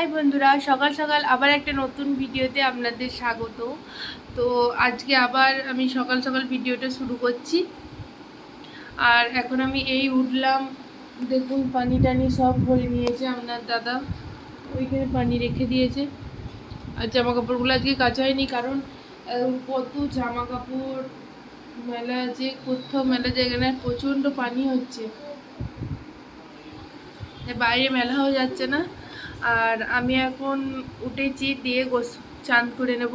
High বন্ধুরা, সকাল সকাল আবার একটা নতুন ভিডিওতে আপনাদের স্বাগত। তো আজকে আবার আমি সকাল সকাল ভিডিওটা শুরু করছি। আর এখন আমি এই উঠলাম, দেখুন পানি টানি সব ভরে নিয়েছে আপনার দাদা, ওইখানে পানি রেখে দিয়েছে। আর জামা কাপড়গুলো আজকে কাচা হয়নি, কারণ কত জামা কাপড় মেলা আছে, কোথাও মেলা জায়গা না, প্রচণ্ড পানি হচ্ছে, বাইরে মেলা হয়ে যাচ্ছে না। আর আমি এখন উঠেছি, দিয়ে চান করে নেব।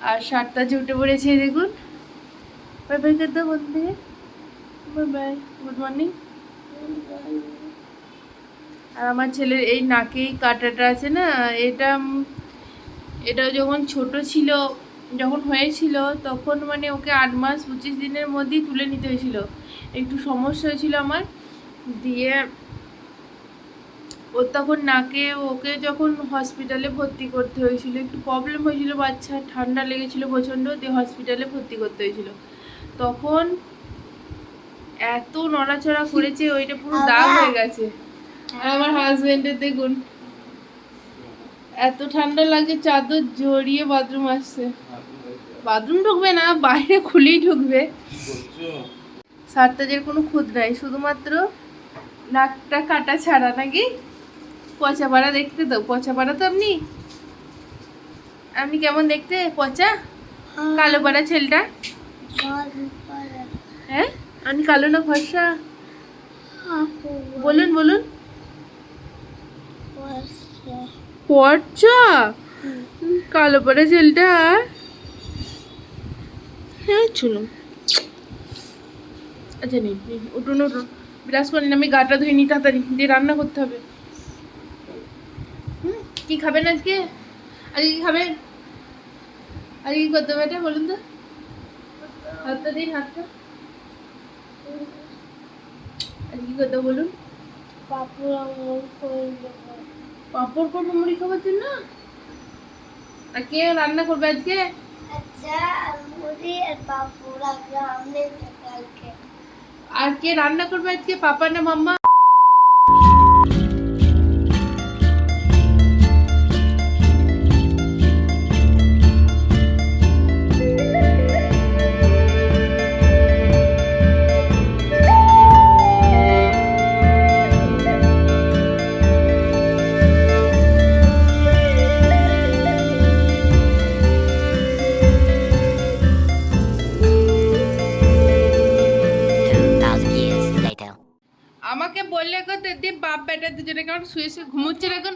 আর 7টায় উঠে পড়েছি, দেখুন। বাই বাই করতে বলতে, বাই বাই, গুড মর্নিং। আর আমার ছেলের এই নাকেই কাটাটা আছে না, এটা যখন ছোট ছিল, যখন হয়েছিল তখন মানে ওকে 8 মাস 25 দিনের মধ্যেই তুলে নিতে হয়েছিল। একটু সমস্যা হয়েছিল আমার, দিয়ে ও তখন নাকে, ওকে যখন হসপিটালে ভর্তি করতে হয়েছিল, একটু প্রবলেম হয়েছিল, বাচ্চা ঠান্ডা লেগেছিল প্রচণ্ড, দিয়ে হসপিটালে ভর্তি করতে হয়েছিল। তখন এত নড়াচড়া করেছে, ওইটা পুরো দাগ হয়ে গেছে। আর আমার হাজবেন্ডের দেখুন, এত ঠান্ডা লাগে, চাদর জড়িয়ে বাথরুম আসছে। বাথরুম ঢুকবে না, বাইরে খুলেই ঢুকবে। সারতাজের কোনো খুঁত নাই, শুধুমাত্র নাকটা কাটা ছাড়া, নাকি পচা পাড়া দেখতে। তো পচা পাড়া তো আপনি কেমন দেখতে? পচা কালো পাড়া ছেলেটা। হ্যাঁ, আমি কালো না ফর্সা? বলুন বলুন। পচা কালো পাড়া ছেলেটা। হ্যাঁ চুনো। আচ্ছা নেই, উঠুন উঠুন, বিরাজ করেন, আমি গাটা ধুয়ে নিই তাড়াতাড়ি, দিয়ে রান্না করতে হবে। কি খাবেন আজকে? আজকে কি খাবেন? আজকে কি করতে হবে এটা বলুন তো? হাতটা দিন, হাতটা। আজকে কি করতে হবে বলুন? পাপড় করবো মুড়ি খাবার জন্য। আর কে রান্না করবে আজকে? আর কে রান্না করবে আজকে, পাপা না মাম্মা? আমাকে বললে করতে দি, বাপ বেটা দুজনে কেমন শুয়ে শুয়ে ঘুমোচ্ছে এখন।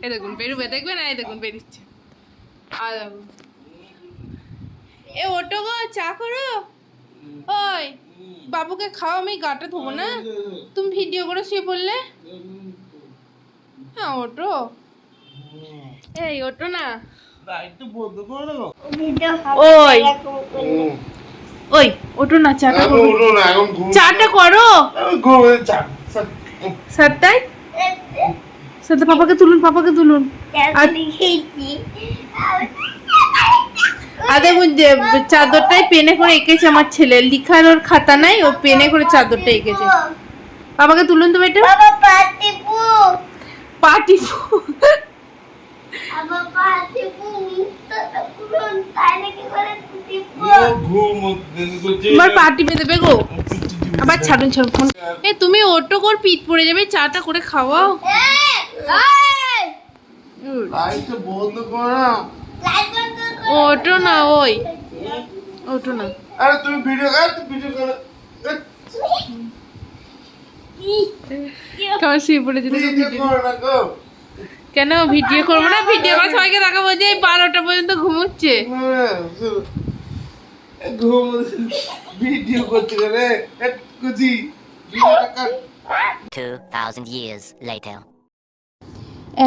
এ দেখুন বেরোবে, দেখবেন, এই দেখুন বেরিচ্ছে। আর দেখুন, এ ওটো গো, চা করো। ওই বাবুকে খাও, আমি গাটা ধোবো না, তুমি ভিডিও করে শুয়ে পড়লে। হ্যাঁ ওটো, এই ওটো না। ওই ওই ওটো না, চাটা করো, চাটা করো। সাতটায় সাথে পাপাকে তুলুন, পাপাকে তুলুন। আর দেখুন যে চাদরটাই পেনে করে এঁকেছে আমার ছেলে, লিখার ওর খাতা নাই, ও পেনে করে চাদরটা এঁকেছে। বাবাকে তুলুন তো বেটা। পাটিপু তোমার পা টিপে দেবে গো। আবার ছাড়ুন ছাড়ুন ফোন। এ তুমি ওটো কর, পিঠ পড়ে যাবে, চাটা করে খাওয়াও। ওটো না, ওই ওটো না। আরে তুমি ভিডিও কর। কেমন শুয়ে পড়েছে কেন ভিডিও করবো না? ভিডিও করে সবাইকে দেখাবো যে 12টা পর্যন্ত ঘুমোচ্ছে। ভিডিও করতে গেলে 2000 years later.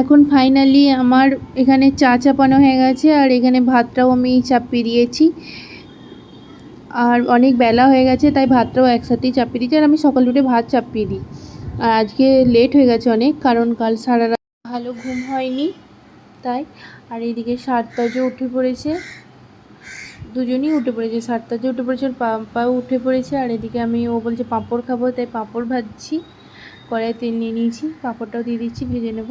এখন ফাইনালি আমার এখানে চা চাপানো হয়ে গেছে, আর এখানে ভাতটাও আমি চাপিয়ে দিয়েছি। আর অনেক বেলা হয়ে গেছে, তাই ভাতটাও একসাথেই চাপিয়ে দিয়েছি। আর আমি সকালে উঠে ভাত চাপিয়ে দিই। আর আজকে লেট হয়ে গেছে অনেক, কারণ কাল সারা রাত ভালো ঘুম হয়নি তাই। আর এইদিকে সারতাজও উঠে পড়েছে, দুজনেই উঠে পড়েছে। সারতাজও উঠে পড়েছে, পাপাও উঠে পড়েছে। আর এদিকে ও বলছে পাঁপড় খাবো, তাই পাঁপড় ভাজছি। কড়াইয়ে তেল নিয়ে নিয়েছি, পাঁপড়টাও দিয়ে দিচ্ছি, ভেজে নেব।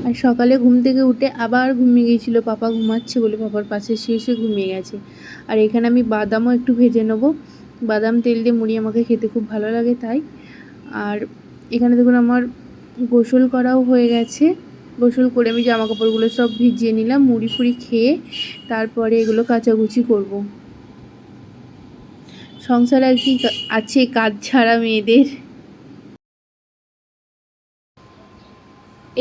আর সকালে ঘুম থেকে উঠে আবার ঘুমিয়ে গিয়েছিলো, পাপা ঘুমাচ্ছে বলে পাপার পাশে শুয়ে ঘুমিয়ে গেছে। আর এখানে আমি বাদামও একটু ভেজে নেবো, বাদাম তেল দিয়ে মুড়ি আমাকে খেতে খুব ভালো লাগে তাই। আর এখানে দেখুন আমার গোসল করাও হয়ে গেছে। গোসল করে আমি জামা কাপড়গুলো সব ভিজিয়ে নিলাম, মুড়ি ফুড়ি খেয়ে তারপরে এগুলো কাচাকুচি করব। সংসার আর কি আছে কাজ ছাড়া মেয়েদের।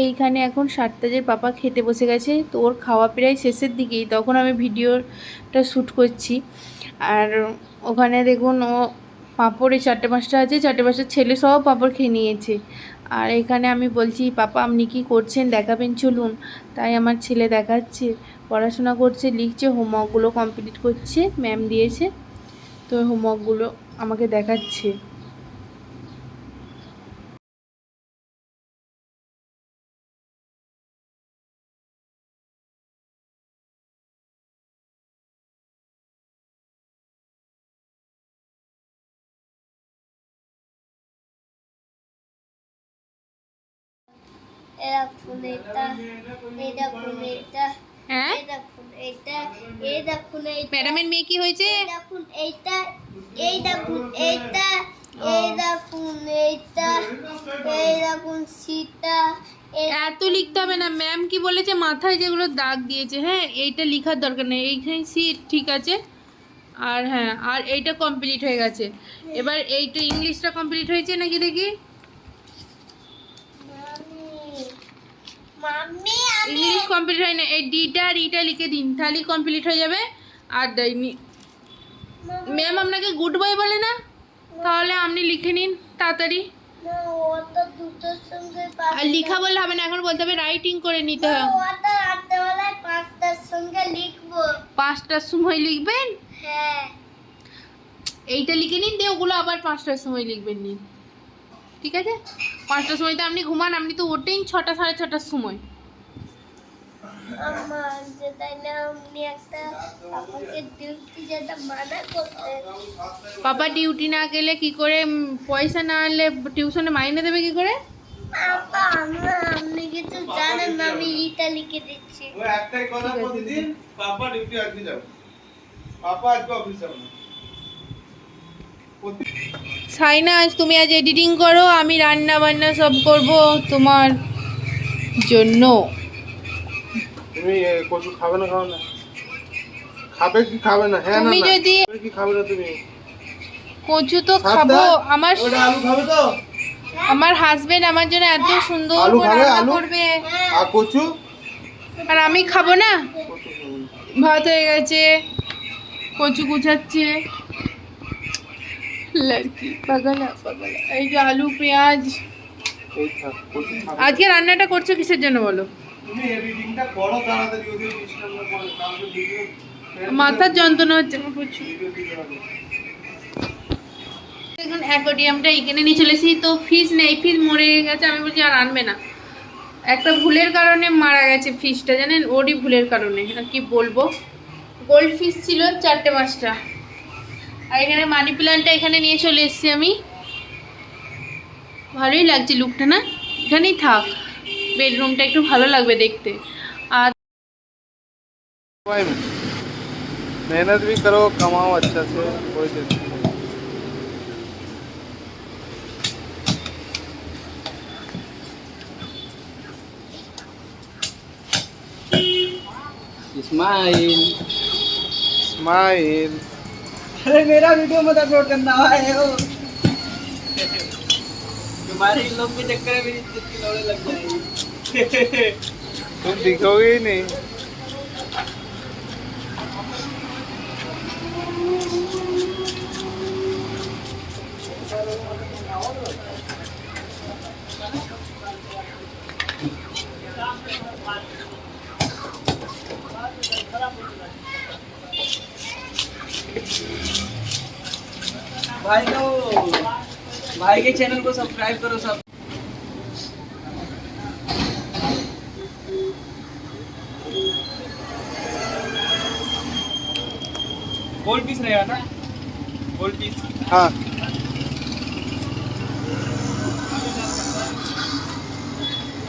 এইখানে এখন 7টার পাপা খেতে বসে গেছে, তো ওর খাওয়া প্রায় শেষের দিকেই, তখন আমি ভিডিওটা শ্যুট করছি। আর ওখানে দেখুন ও পাঁপড়ে 4-5টা আছে, 4-5টা ছেলে সব পাঁপড় খেয়ে নিয়েছে। আর এখানে আমি বলছি পাপা আপনি কি করছেন দেখাবেন চলুন, তাই আমার ছেলে দেখাচ্ছে, পড়াশোনা করছে, লিখছে, হোমওয়ার্কগুলো কমপ্লিট করছে, ম্যাম দিয়েছে, তো হোমওয়ার্কগুলো আমাকে দেখাচ্ছে। এটা দেখুন এটা, এই দেখুন এটা, হ্যাঁ এই দেখুন এটা, এই দেখুন এইটা, ম্যাডামের মেয়ে কি হয়েছে? এই দেখুন এইটা, এই দেখুন এইটা, এই দেখুন এইটা, এই দেখুন সিটা। এত লিখতে হবে না, ম্যাম কি বলেছে মাথায় যেগুলো দাগ দিয়েছে, হ্যাঁ এইটা লেখার দরকার নেই, এইখানে সিট ঠিক আছে। আর হ্যাঁ, আর এইটা কমপ্লিট হয়ে গেছে, এবার এইটা ইংলিশটা কমপ্লিট হয়েছে নাকি দেখি। মাম্মি আমি ইংলিশ কমপ্লিট হয় না, এই ডিটা আর ইটা লিখে দিন তাহলেই কমপ্লিট হয়ে যাবে। আর ম্যাম আপনাকে গুড বাই বলে না, তাহলে আপনি লিখে নিন তাড়াতাড়ি। না ওটা দুটোর সঙ্গে আর লিখা বললে হবে না, এখন বলতে হবে রাইটিং করে নিতে হবে। ওটা রাত্রেবেলায় 5টার সঙ্গে লিখবো। 5টার সময় লিখবেন, হ্যাঁ এইটা লিখে নিন দিয়ে ওগুলো আবার 5টার সময় লিখবেন নিন, ঠিক আছে। 5টার সময় তো আপনি ঘুমান, আপনি তো ওঠেন 6টা 6:30টার সময়। আমার যেটা না আপনি একটা আপনাকে ডিউটি যেটা মানা করতে। পাপা ডিউটি না গেলে কি করে, পয়সা না আনলে টিউশনে মাইনে দেবে কি করে? আপনি কিছু জানেন না, আমি ইটা লিখে দিচ্ছি। ও একটাই কথা প্রতিদিন, পাপা ডিউটি আজকে যাবে, পাপা আজকে অফিস যাবে না। সাইনাজ তুমি আজ এডিটিং করো, আমি রান্না বান্না সব করব তোমার জন্য। তুমি কচু খাবে না, খাও না, খাবে কি খাবে না? হ্যাঁ না তুমি যদি খাবে কি খাবে না তুমি? কচু তো খাবো, আমার ওটা আলু খাবে তো? আমার হাজবেন্ড আমার জন্য এত সুন্দর আলু করে খাবে, রান্না আলু? করবে, আর কচু? আর আমি খাবো না। কচু খাবে না। ভাত হয়ে গেছে, কচু কুচাচ্ছে, লড়কি পাগলা পাগলা। এই যে আলু পেঁয়াজ। এই থাক, কচু খাবে। আজকে রান্নাটা করছো কিসের জন্য বলো? তুমি এডিটিংটা করো তাড়াতাড়ি, ওদের ডিস্টার্ব না করে, কালকে ভিডিও মাথার যন্ত্রণা হচ্ছে আমার প্রচুর। ভিডিও দিতে হবে। দেখুন অ্যাকোয়ারিয়ামটা এখানে নিয়ে চলেছি, তো ফিশ নেই, ফিশ মরে গেছে, আমি বলছি আর আনবে না। একটা ভুলের কারণে মারা গেছে ফিশটা, জানেন, ওরই ভুলের কারণে, আর কি বলবো। গোল্ড ফিশ ছিল 4-5টা। আর এখানে মানি প্ল্যান্টটা এখানে নিয়ে চলে এসেছি আমি, ভালোই লাগছে লুকটা না, এখানেই থাক, বেডরুমটা একটু ভালো লাগবে দেখতে। আর मेहनत भी करो, कमाओ अच्छा से, कोई टेंशन नहीं। स्माइल। स्माइल। अरे मेरा वीडियो मत अपलोड करना है ओ। तुम्हारे इन लोग के चक्कर में मेरी इज्जत की लौड़े लग जाएगी। तुम दिखोगे ही नहीं। भाई के चैनल को सब्सक्राइब करो सब। गोल्ड पीस रहेगा ना, गोल्ड पीस। हाँ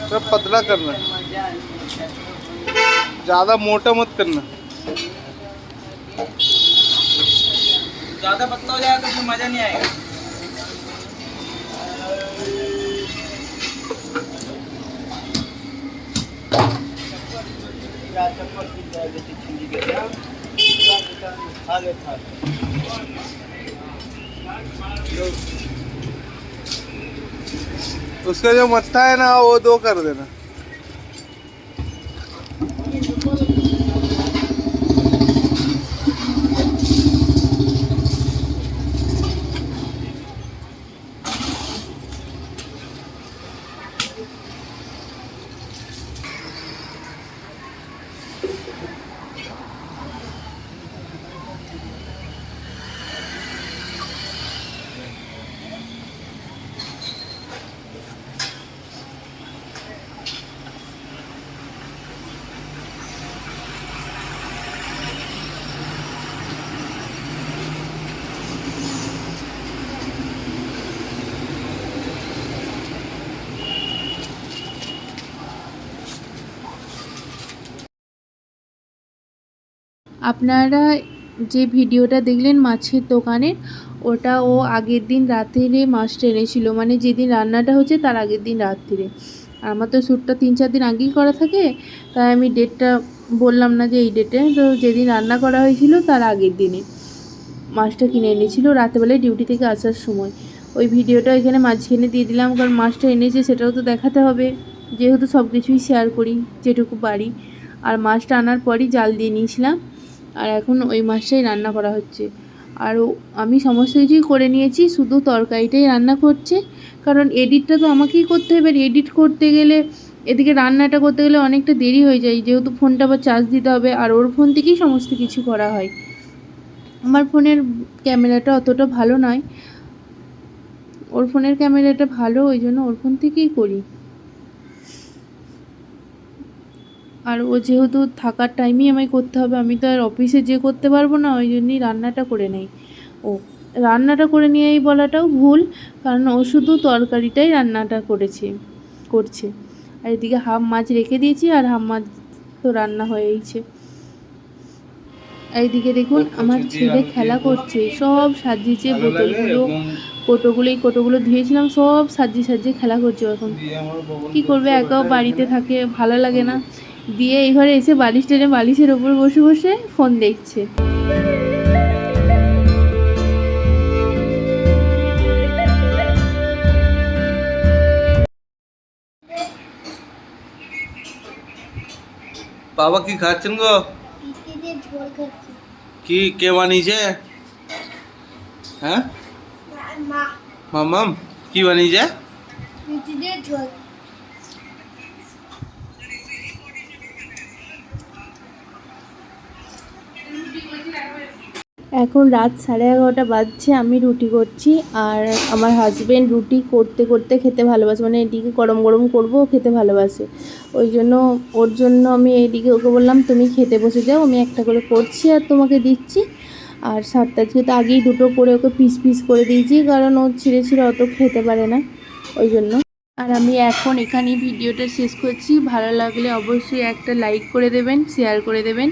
सब पतला करना है। ज्यादा मोटा मत करना। ज्यादा पतला हो जाएगा तो उसमें मजा नहीं आएगा। उसका जो मत्था है ना वो 2 कर देना। আপনারা যে ভিডিওটা দেখলেন মাছের দোকানের, ওটা ও আগের দিন রাত্রে মাছটা এনেছিল, মানে যেদিন রান্নাটা হচ্ছে তার আগের দিন রাত্রিরে। আর আমার তো শ্যুটটা 3-4 দিন আগেই করা থাকে, তাই আমি ডেটটা বললাম না যে এই ডেটে। তো যেদিন রান্না করা হয়েছিল তার আগের দিনে মাছটা কিনে এনেছিল রাতেবেলায় ডিউটি থেকে আসার সময়। ওই ভিডিওটা এখানে মাঝখানে দিয়ে দিলাম, কারণ মাছটা এনেছে সেটাও তো দেখাতে হবে, যেহেতু সব কিছুই শেয়ার করি যেটুকু পারি। আর মাছটা আনার পরই জাল দিয়ে নিয়েছিলাম, আর এখন ওই মাছটাই রান্না করা হচ্ছে। আর আমি সমস্ত কিছুই করে নিয়েছি, শুধু তরকারিটাই রান্না করছে, কারণ এডিটটা তো আমাকেই করতে হবে। এডিট করতে গেলে এদিকে রান্নাটা করতে গেলে অনেকটা দেরি হয়ে যায়, যেহেতু ফোনটা আবার চার্জ দিতে হবে, আর ওর ফোন থেকেই সমস্ত কিছু করা হয়। আমার ফোনের ক্যামেরাটা অতটা ভালো নয়, ওর ফোনের ক্যামেরাটা ভালো, ওই জন্য ওর ফোন থেকেই করি। আর ও যেহেতু থাকার টাইমেই আমায় করতে হবে, আমি তো আর অফিসে যেয়ে করতে পারবো না, ওই জন্যই রান্নাটা করে নেই। ও রান্নাটা করে নিয়েই বলাটাও ভুল, কারণ ও শুধু তরকারিটাই রান্নাটা করছে। আর এদিকে হাফ মাছ রেখে দিয়েছি, আর হাফ মাছ তো রান্না হয়েইছে। আর এইদিকে দেখুন আমার ছেলে খেলা করছে, সব সাজিয়েছে, বোতলগুলো এই কোটোগুলো ধুয়েছিলাম, সব সাজিয়ে খেলা করছে। এখন কি করবে, একাও বাড়িতে থাকে, ভালো লাগে না। দিয়ে এই ঘরে এসে বালিশ টেনে বালিশের ওপর বসে বসে ফোন দেখছে। বাবা কি খাচ্ছেন গো? পিঠে দিয়ে ঝোল খাচ্ছি। কি কে বানিয়েছে? হ্যাঁ মা মামাম কি বানিয়েছে? পিঠে দিয়ে ঝোল। এখন রাত 11:30 বাজছে, আমি রুটি করছি, আর আমার হাজবেন্ড রুটি করতে করতে খেতে ভালোবাসে, মানে এদিকে গরম গরম করবো, ও খেতে ভালোবাসে। ওই জন্য ওর জন্য আমি এইদিকে ওকে বললাম তুমি খেতে বসে যাও, আমি একটা করে করছি আর তোমাকে দিচ্ছি। আর 7টা তো আগেই 2টো করে ওকে পিস করে দিয়েছি, কারণ ও ছিঁড়ে অত খেতে পারে না, ওই জন্য। আর আমি এখন এখানেই ভিডিওটা শেষ করছি। ভালো লাগলে অবশ্যই একটা লাইক করে দেবেন, শেয়ার করে দেবেন।